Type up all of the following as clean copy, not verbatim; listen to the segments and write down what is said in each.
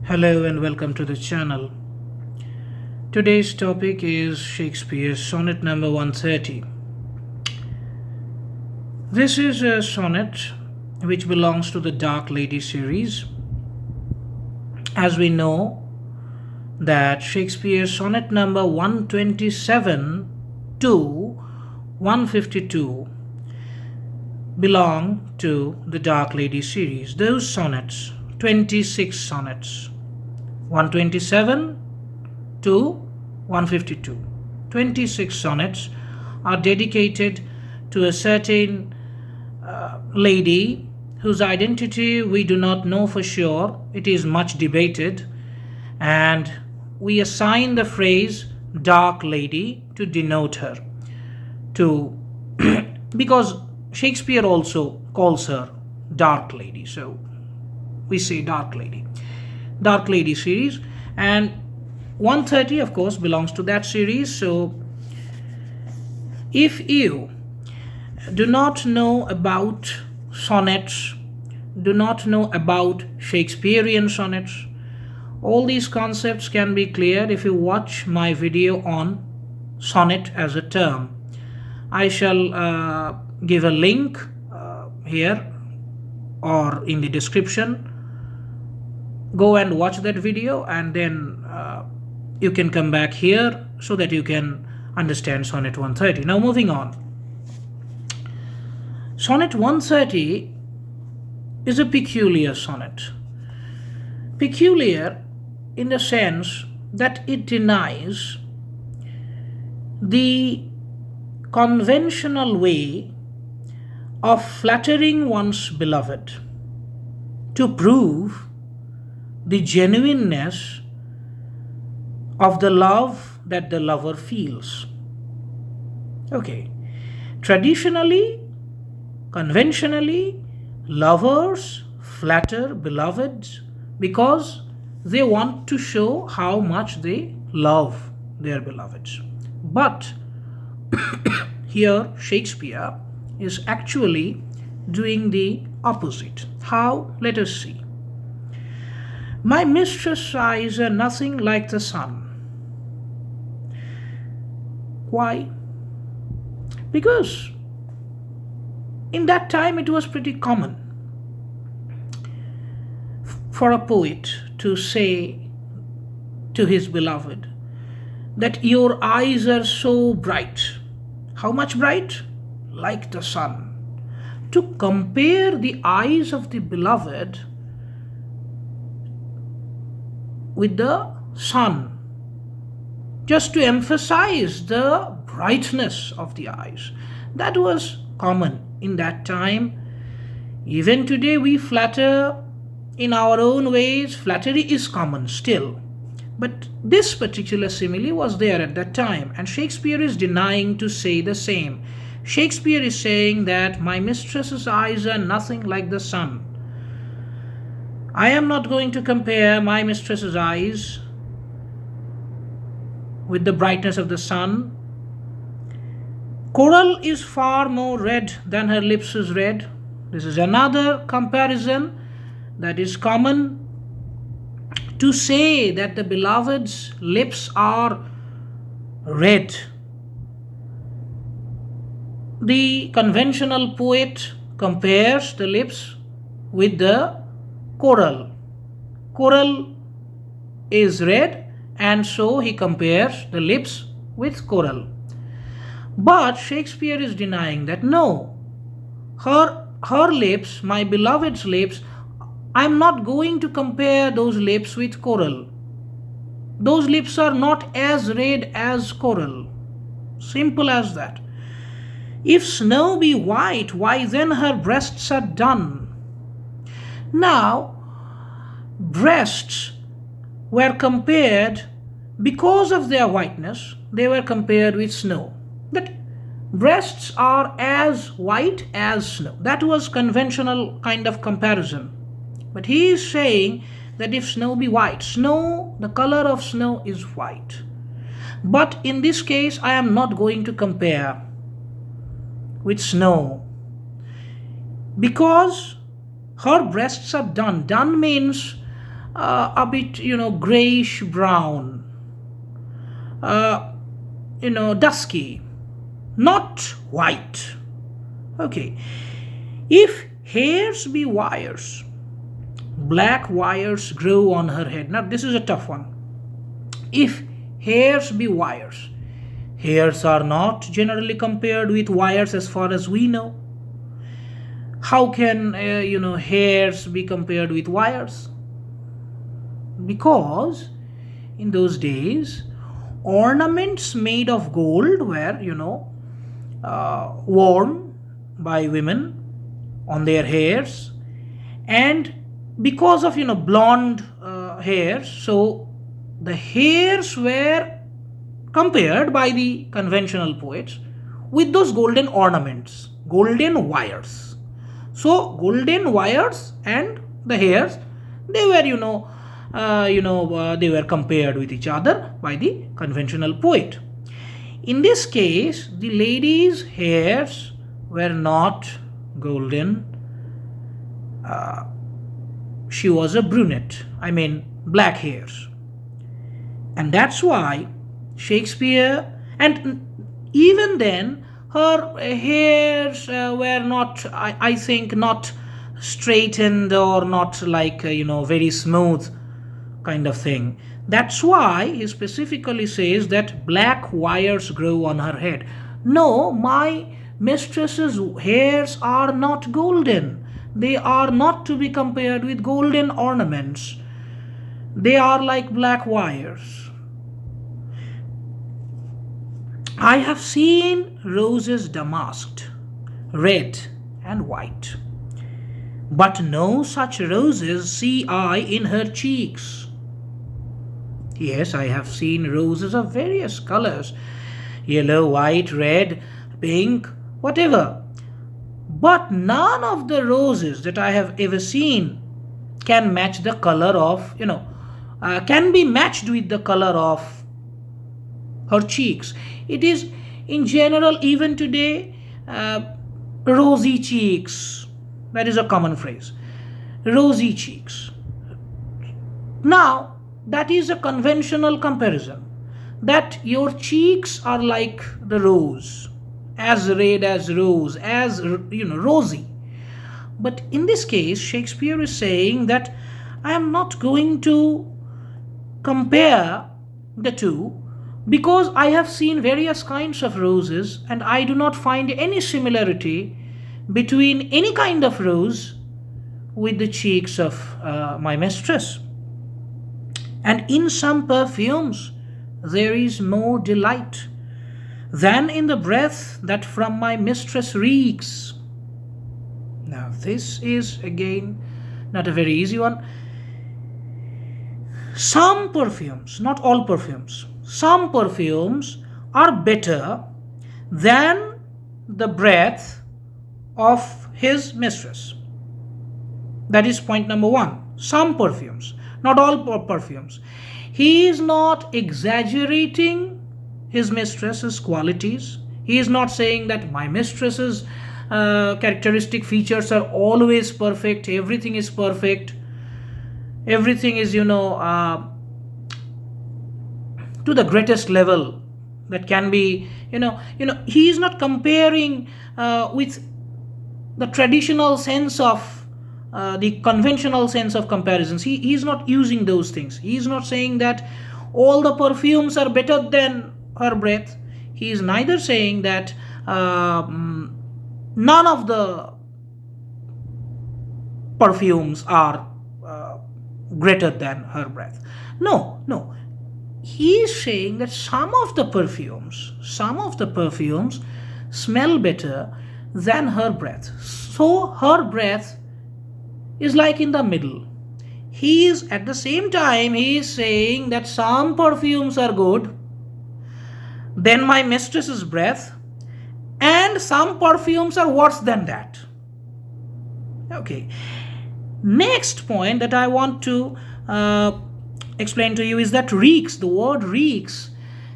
Hello and welcome to the channel. Today's topic is Shakespeare's sonnet number 130. This is a sonnet which belongs to the Dark Lady series. As we know that Shakespeare's sonnet number 127 to 152 belong to the Dark Lady series. Those sonnets, 26 sonnets, 127 to 152. 26 sonnets are dedicated to a certain lady whose identity we do not know for sure. It is much debated, and we assign the phrase dark lady to denote her, to because Shakespeare also calls her dark lady, so we say dark lady series. And 130 of course belongs to that series. So if you do not know about sonnets, do not know about Shakespearean sonnets, all these concepts can be cleared if you watch my video on sonnet as a term. I shall give a link here or in the description. Go and watch that video, and then you can come back here so that you can understand sonnet 130. Now moving on. Sonnet 130 is a peculiar sonnet. Peculiar in the sense that it denies the conventional way of flattering one's beloved to prove the genuineness of the love that the lover feels. Okay. Traditionally, conventionally, lovers flatter beloveds because they want to show how much they love their beloveds. But here Shakespeare is actually doing the opposite. How? Let us see. My mistress' eyes are nothing like the sun. Why? Because in that time it was pretty common for a poet to say to his beloved that your eyes are so bright. How much bright? Like the sun. To compare the eyes of the beloved with the sun, just to emphasize the brightness of the eyes. That was common in that time. Even today we flatter in our own ways. Flattery is common still. But this particular simile was there at that time, and Shakespeare is denying to say the same. Shakespeare is saying that my mistress's eyes are nothing like the sun. I am not going to compare my mistress's eyes with the brightness of the sun. Coral is far more red than her lips is red. This is another comparison that is common. To say that the beloved's lips are red, the conventional poet compares the lips with the coral. Coral is red, and so he compares the lips with coral. But Shakespeare is denying that no, her lips, my beloved's lips, I'm not going to compare those lips with coral. Those lips are not as red as coral. Simple as that. If snow be white, why then her breasts are dun. Now, breasts were compared, because of their whiteness, they were compared with snow. But breasts are as white as snow. That was conventional kind of comparison. But he is saying that if snow be white, snow, the color of snow is white. But in this case, I am not going to compare with snow because her breasts are dun. Dun means a bit, grayish brown, dusky, not white. Okay. If hairs be wires, black wires grow on her head. Now, this is a tough one. If hairs be wires, hairs are not generally compared with wires as far as we know. How can, hairs be compared with wires? Because in those days, ornaments made of gold were, worn by women on their hairs, and because of, blonde hairs, so the hairs were compared by the conventional poets with those golden ornaments, golden wires. So golden wires and the hairs, they were, they were compared with each other by the conventional poet. In this case, the lady's hairs were not golden. She was a brunette, black hairs. And that's why Shakespeare, and even then, her hairs were not, I think, not straightened or not like, very smooth kind of thing. That's why he specifically says that black wires grow on her head. No, my mistress's hairs are not golden. They are not to be compared with golden ornaments. They are like black wires. I have seen roses damasked, red and white, but no such roses see I in her cheeks. Yes, I have seen roses of various colors, yellow, white, red, pink, whatever. But none of the roses that I have ever seen can match the color of, can be matched with the color of her cheeks. It is in general, even today, rosy cheeks. That is a common phrase. Rosy cheeks. Now, that is a conventional comparison. That your cheeks are like the rose, as red as rose, as, rosy. But in this case, Shakespeare is saying that I am not going to compare the two, because I have seen various kinds of roses and I do not find any similarity between any kind of rose with the cheeks of my mistress. And in some perfumes there is more delight than in the breath that from my mistress reeks. Now, this is again not a very easy one. Some perfumes, not all perfumes, some perfumes are better than the breath of his mistress. That is point number one. Some perfumes, not all perfumes. He is not exaggerating his mistress's qualities. He is not saying that my mistress's characteristic features are always perfect, everything is perfect, everything is, to the greatest level that can be, he is not comparing with the traditional sense of the conventional sense of comparisons. He is not using those things. He is not saying that all the perfumes are better than her breath. He is neither saying that none of the perfumes are greater than her breath. No. He is saying that some of the perfumes smell better than her breath. So her breath is like in the middle. He is at the same time, he is saying that some perfumes are good than my mistress's breath, and some perfumes are worse than that. Okay. Next point that I want to explain to you is that reeks, the word reeks,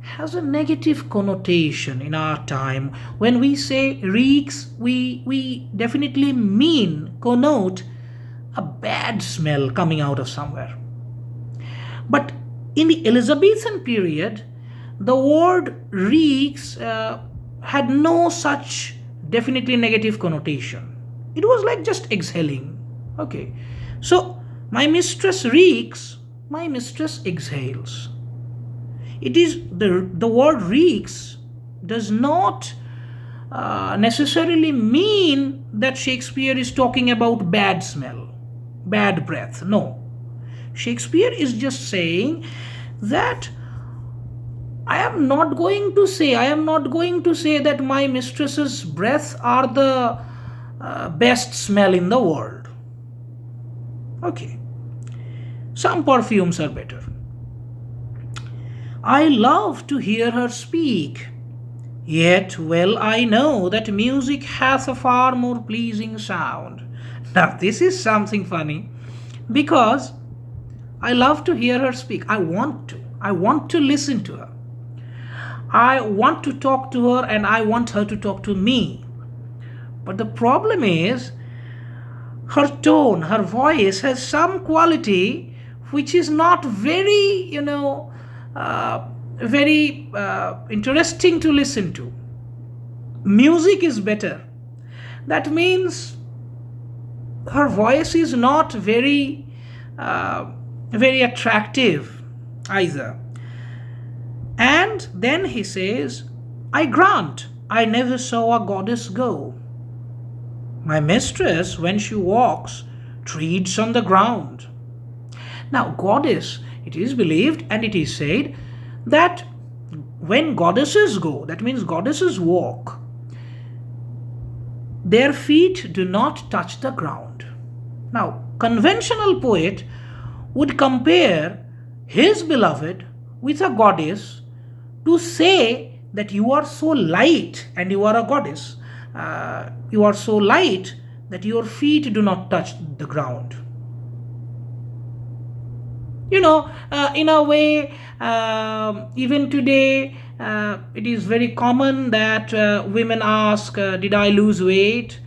has a negative connotation in our time. When we say reeks, we definitely connote a bad smell coming out of somewhere. But in the Elizabethan period, the word reeks had no such definitely negative connotation. It was like just exhaling. Okay. So, my mistress reeks, my mistress exhales. It is the word reeks does not necessarily mean that Shakespeare is talking about bad smell, bad breath. No. Shakespeare is just saying that I am not going to say that my mistress's breath are the best smell in the world. Okay. Some perfumes are better. I love to hear her speak, yet well I know that music hath a far more pleasing sound. Now, this is something funny because I love to hear her speak. I want to. I want to listen to her. I want to talk to her and I want her to talk to me. But the problem is, her tone, her voice has some quality which is not very, very interesting to listen to. Music is better. That means her voice is not very attractive either. And then he says, I grant I never saw a goddess go. My mistress, when she walks, treads on the ground. Now, goddess, it is believed and it is said that when goddesses go, that means goddesses walk, their feet do not touch the ground. Now, conventional poet would compare his beloved with a goddess to say that you are so light and you are a goddess. You are so light that your feet do not touch the ground. In a way, even today, it is very common that women ask, did I lose weight?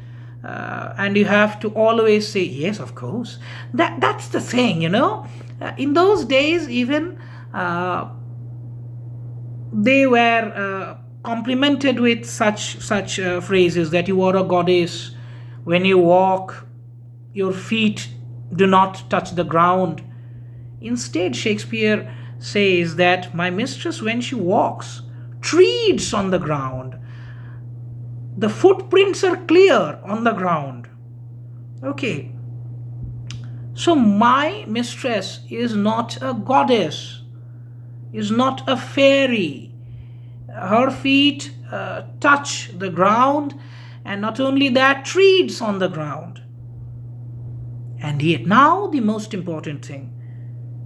And you have to always say, yes, of course. That's the thing, in those days, even they were complimented with such phrases that you are a goddess. When you walk, your feet do not touch the ground. Instead, Shakespeare says that my mistress, when she walks, treads on the ground. The footprints are clear on the ground. Okay. So my mistress is not a goddess, is not a fairy. Her feet touch the ground, and not only that, treads on the ground. And yet, now the most important thing,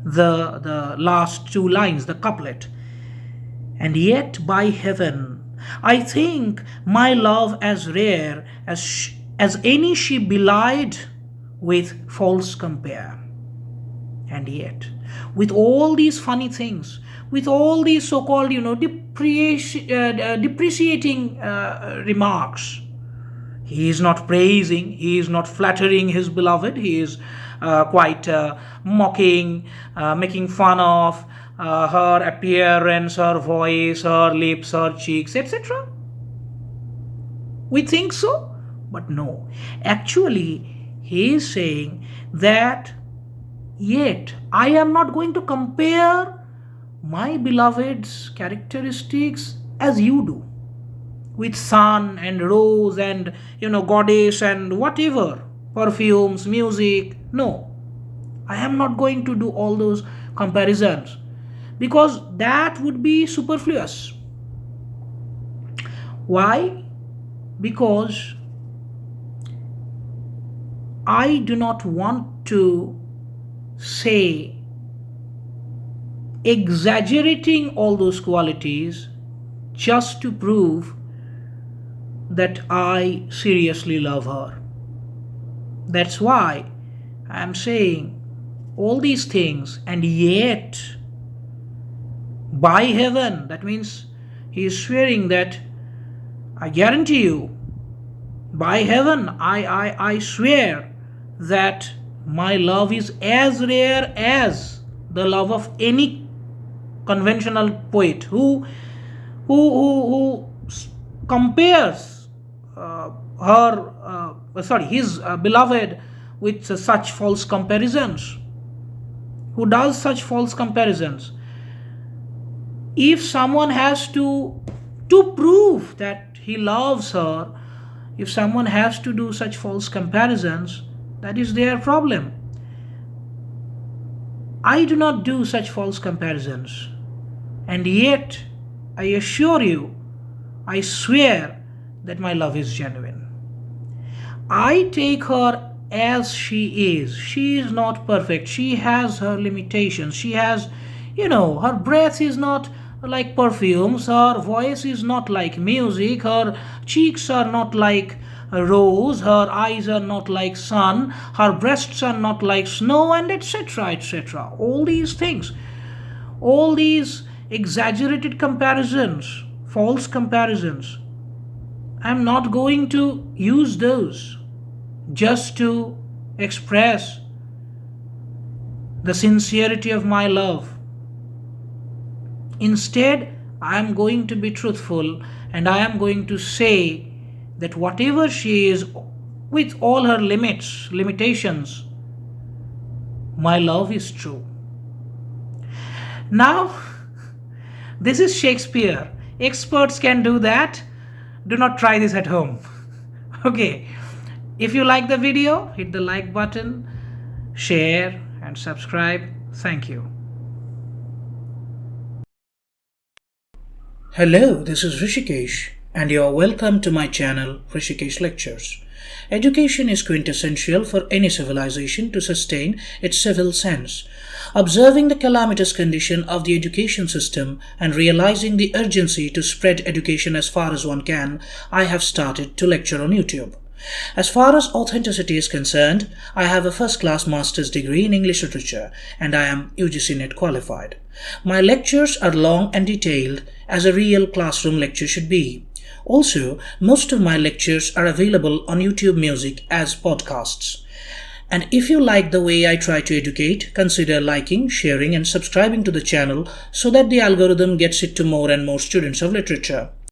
the last two lines, the couplet. And yet, by heaven, I think my love as rare as any she belied with false compare. And yet, with all these funny things, with all these so-called, depreciating remarks, he is not praising, he is not flattering his beloved, he is quite mocking, making fun of her appearance, her voice, her lips, her cheeks, etc. We think so, but no. Actually, he is saying that yet I am not going to compare my beloved's characteristics as you do, with sun and rose and goddess and whatever, perfumes, music. No, I am not going to do all those comparisons because that would be superfluous. Why? Because I do not want to say exaggerating all those qualities just to prove that I seriously love her. That's why I am saying all these things, and yet, by heaven, that means he is swearing that I guarantee you, by heaven, I swear that my love is as rare as the love of any conventional poet who compares his beloved with such false comparisons, who does such false comparisons. If someone has to prove that he loves her, if someone has to do such false comparisons, that is their problem. I do not do such false comparisons, and yet I assure you, I swear that my love is genuine. I take her as she is. She is not perfect. She has her limitations. She has, her breath is not like perfumes, her voice is not like music, her cheeks are not like a rose, her eyes are not like sun, her breasts are not like snow, and etc. etc. All these things, all these exaggerated comparisons, false comparisons, I'm not going to use those just to express the sincerity of my love. Instead, I am going to be truthful, and I am going to say that whatever she is, with all her limitations, my love is true. Now, this is Shakespeare. Experts can do that. Do not try this at home. Okay. If you like the video, hit the like button, share and subscribe. Thank you. Hello, this is Hrisikesh, and you are welcome to my channel, Hrisikesh Lectures. Education is quintessential for any civilization to sustain its civil sense. Observing the calamitous condition of the education system and realizing the urgency to spread education as far as one can, I have started to lecture on YouTube. As far as authenticity is concerned, I have a first-class master's degree in English literature, and I am UGC NET qualified. My lectures are long and detailed, as a real classroom lecture should be. Also, most of my lectures are available on YouTube Music as podcasts. And if you like the way I try to educate, consider liking, sharing and subscribing to the channel so that the algorithm gets it to more and more students of literature.